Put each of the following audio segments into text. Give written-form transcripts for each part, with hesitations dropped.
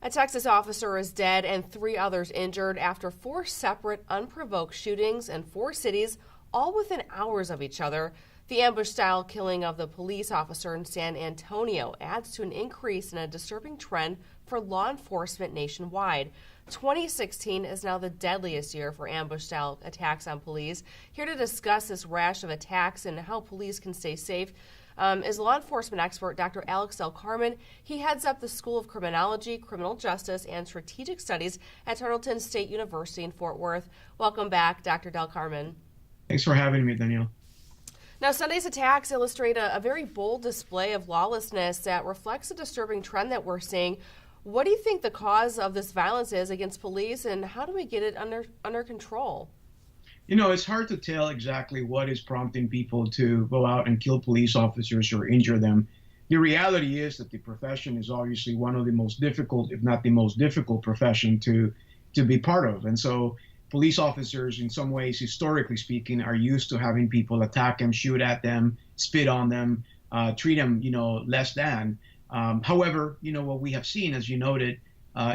A Texas officer is dead and 3 others injured after 4 separate unprovoked shootings in 4 cities, all within hours of each other. The ambush-style killing of the police officer in San Antonio adds to an increase in a disturbing trend for law enforcement nationwide. 2016 is now the deadliest year for ambush-style attacks on police. Here to discuss this rash of attacks and how police can stay safe is law enforcement expert Dr. Alex Del Carmen. He heads up the School of Criminology, Criminal Justice, and Strategic Studies at Tarleton State University in Fort Worth. Welcome back, Dr. Del Carmen. Thanks for having me, Danielle. Now, Sunday's attacks illustrate a very bold display of lawlessness that reflects a disturbing trend that we're seeing. What do you think the cause of this violence is against police, and how do we get it under control? You know, it's hard to tell exactly what is prompting people to go out and kill police officers or injure them. The reality is that the profession is obviously one of the most difficult, if not the most difficult profession to be part of. And so police officers, in some ways, historically speaking, are used to having people attack them, shoot at them, spit on them, treat them, less than. However, what we have seen, as you noted,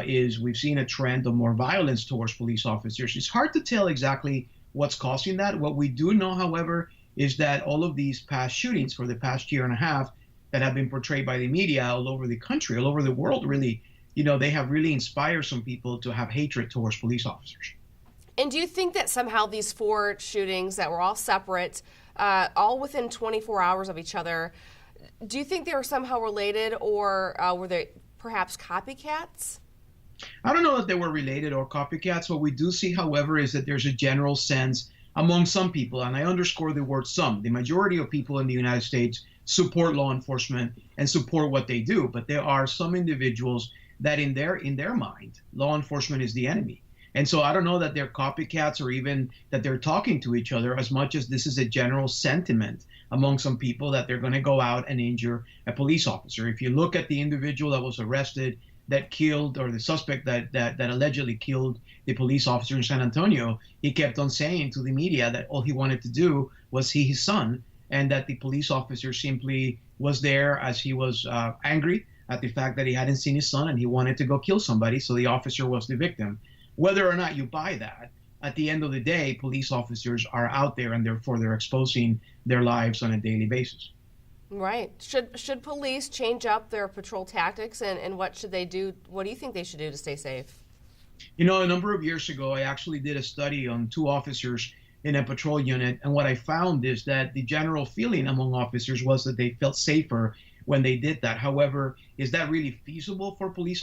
is we've seen a trend of more violence towards police officers. It's hard to tell exactly what's causing that. What we do know, however, is that all of these past shootings for the past year and a half that have been portrayed by the media all over the country, all over the world, really, they have really inspired some people to have hatred towards police officers. And do you think that somehow these 4 shootings that were all separate, all within 24 hours of each other, do you think they were somehow related, or were they perhaps copycats? I don't know that they were related or copycats. What we do see, however, is that there's a general sense among some people, and I underscore the word some. The majority of people in the United States support law enforcement and support what they do, but there are some individuals that in their mind, law enforcement is the enemy. And so I don't know that they're copycats or even that they're talking to each other, as much as this is a general sentiment among some people that they're going to go out and injure a police officer. If you look at the individual that was arrested, that killed, or the suspect that allegedly killed the police officer in San Antonio, he kept on saying to the media that all he wanted to do was see his son, and that the police officer simply was there as he was angry at the fact that he hadn't seen his son and he wanted to go kill somebody, so the officer was the victim. Whether or not you buy that, at the end of the day, police officers are out there, and therefore they're exposing their lives on a daily basis. Right. Should police change up their patrol tactics, and what should they do? What do you think they should do to stay safe? A number of years ago, I actually did a study on 2 officers in a patrol unit, and what I found is that the general feeling among officers was that they felt safer when they did that. However, is that really feasible for police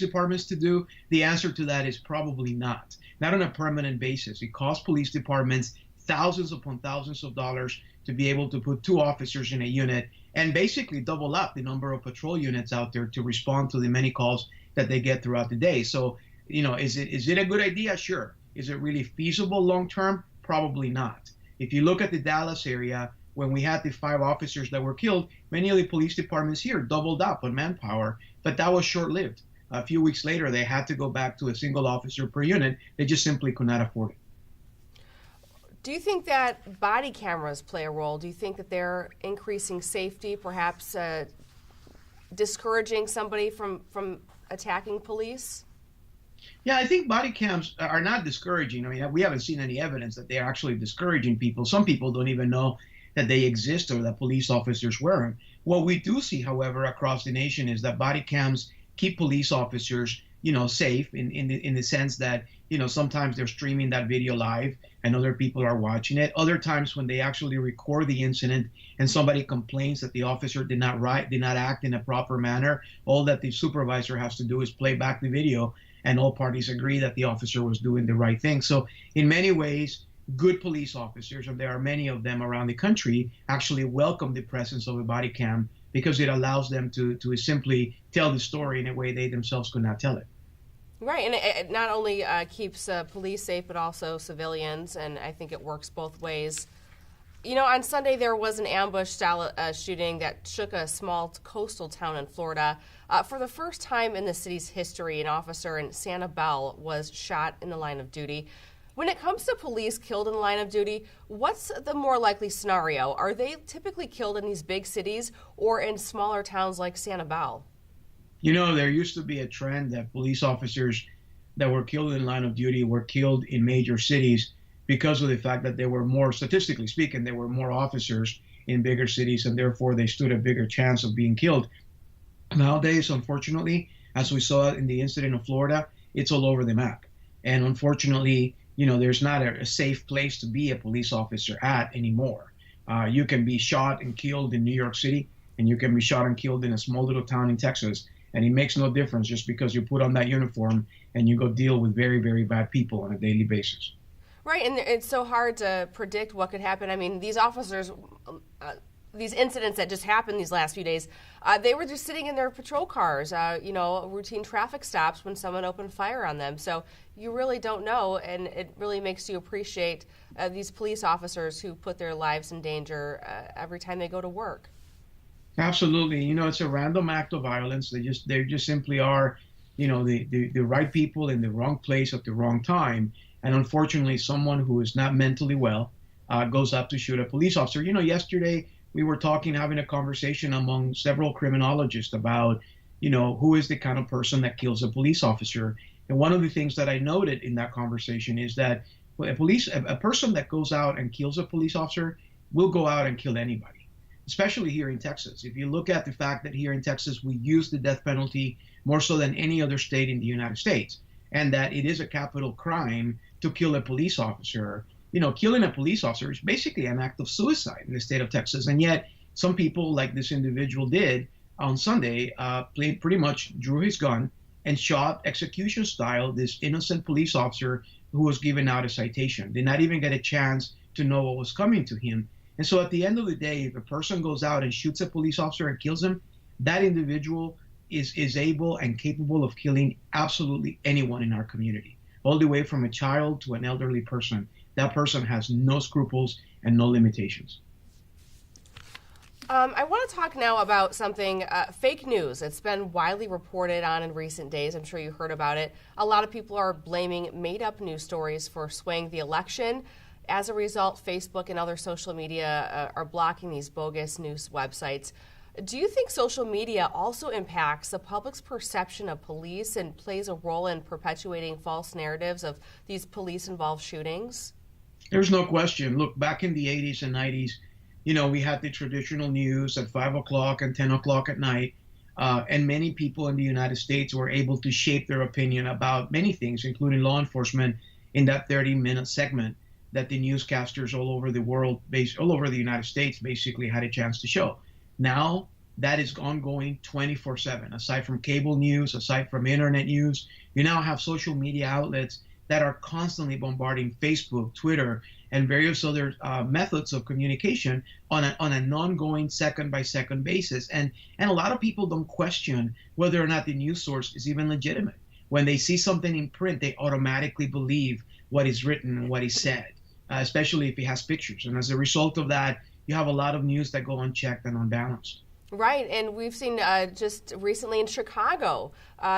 departments to do? The answer to that is probably not on a permanent basis. It costs police departments thousands upon thousands of dollars to be able to put 2 officers in a unit and basically double up the number of patrol units out there to respond to the many calls that they get throughout the day. So, is it a good idea? Sure. Is it really feasible long term? Probably not. If you look at the Dallas area, when we had the 5 officers that were killed, many of the police departments here doubled up on manpower, but that was short-lived. A few weeks later, they had to go back to a single officer per unit. They just simply could not afford it. Do you think that body cameras play a role? Do you think that they're increasing safety, perhaps discouraging somebody from attacking police? Yeah, I think body cams are not discouraging. I mean, we haven't seen any evidence that they're actually discouraging people. Some people don't even know that they exist or that police officers wear them. What we do see, however, across the nation is that body cams keep police officers, safe in the sense that, sometimes they're streaming that video live and other people are watching it. Other times when they actually record the incident and somebody complains that the officer did not act in a proper manner, all that the supervisor has to do is play back the video and all parties agree that the officer was doing the right thing. So in many ways, good police officers, and there are many of them around the country, actually welcome the presence of a body cam because it allows them to simply tell the story in a way they themselves could not tell it. Right, and it not only keeps police safe, but also civilians, and I think it works both ways. On Sunday there was an ambush-style shooting that shook a small coastal town in Florida. For the first time in the city's history, an officer in Sanibel was shot in the line of duty. When it comes to police killed in the line of duty, what's the more likely scenario? Are they typically killed in these big cities or in smaller towns like Sanibel? You know, there used to be a trend that police officers that were killed in line of duty were killed in major cities because of the fact that there were more, statistically speaking, there were more officers in bigger cities, and therefore they stood a bigger chance of being killed. Nowadays, unfortunately, as we saw in the incident of Florida, it's all over the map. And unfortunately, you know, there's not a safe place to be a police officer at anymore. You can be shot and killed in New York City, and you can be shot and killed in a small little town in Texas. And it makes no difference just because you put on that uniform and you go deal with very, very bad people on a daily basis. Right, and it's so hard to predict what could happen. I mean, these officers, these incidents that just happened these last few days, they were just sitting in their patrol cars, routine traffic stops when someone opened fire on them. So you really don't know, and it really makes you appreciate these police officers who put their lives in danger every time they go to work. Absolutely. You know, it's a random act of violence. They just simply are, you know, the right people in the wrong place at the wrong time. And unfortunately, someone who is not mentally well goes up to shoot a police officer. You know, yesterday we were talking, having a conversation among several criminologists about, you know, who is the kind of person that kills a police officer. And one of the things that I noted in that conversation is that a person that goes out and kills a police officer will go out and kill anybody, especially here in Texas. If you look at the fact that here in Texas, we use the death penalty more so than any other state in the United States, and that it is a capital crime to kill a police officer. You know, killing a police officer is basically an act of suicide in the state of Texas. And yet some people, like this individual did on Sunday, pretty much drew his gun and shot execution style this innocent police officer who was given out a citation. Did not even get a chance to know what was coming to him. And so at the end of the day, if a person goes out and shoots a police officer and kills him, that individual is able and capable of killing absolutely anyone in our community, all the way from a child to an elderly person. That person has no scruples and no limitations. I want to talk now about something, fake news. It's been widely reported on in recent days. I'm sure you heard about it. A lot of people are blaming made-up news stories for swaying the election. As a result, Facebook and other social media are blocking these bogus news websites. Do you think social media also impacts the public's perception of police and plays a role in perpetuating false narratives of these police-involved shootings? There's no question. Look, back in the 80s and 90s, you know, we had the traditional news at 5 o'clock and 10 o'clock at night, and many people in the United States were able to shape their opinion about many things, including law enforcement, in that 30-minute segment that the newscasters all over the world, all over the United States, basically had a chance to show. Now, that is ongoing 24/7. Aside from cable news, aside from internet news, you now have social media outlets that are constantly bombarding Facebook, Twitter, and various other methods of communication on an ongoing second-by-second basis. And a lot of people don't question whether or not the news source is even legitimate. When they see something in print, they automatically believe what is written and what is said, especially if it has pictures. And as a result of that, you have a lot of news that go unchecked and unbalanced. Right, and we've seen just recently in Chicago,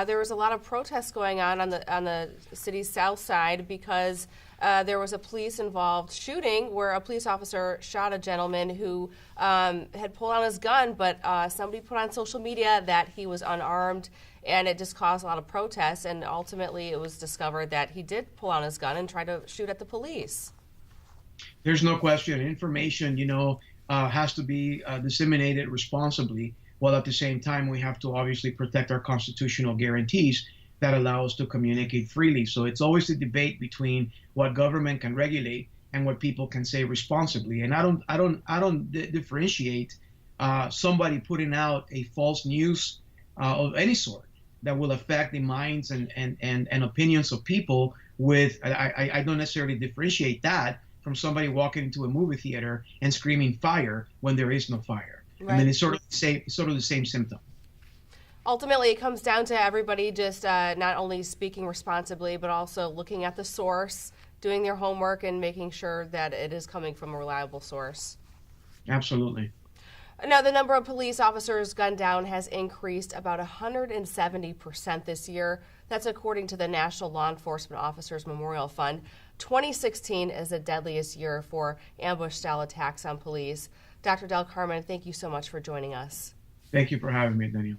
there was a lot of protests going on the city's south side because there was a police-involved shooting where a police officer shot a gentleman who had pulled out his gun, but somebody put on social media that he was unarmed, and it just caused a lot of protests, and ultimately it was discovered that he did pull out his gun and try to shoot at the police. There's no question. Information, you know, has to be disseminated responsibly, while at the same time we have to obviously protect our constitutional guarantees that allow us to communicate freely. So it's always a debate between what government can regulate and what people can say responsibly. And I don't differentiate somebody putting out a false news of any sort that will affect the minds and opinions of people with. I don't necessarily differentiate that from somebody walking into a movie theater and screaming fire when there is no fire. Right. And then it's sort of the same symptom. Ultimately, it comes down to everybody just not only speaking responsibly, but also looking at the source, doing their homework, and making sure that it is coming from a reliable source. Absolutely. Now, the number of police officers gunned down has increased about 170% this year. That's according to the National Law Enforcement Officers Memorial Fund. 2016 is the deadliest year for ambush-style attacks on police. Dr. Del Carmen, thank you so much for joining us. Thank you for having me, Daniel.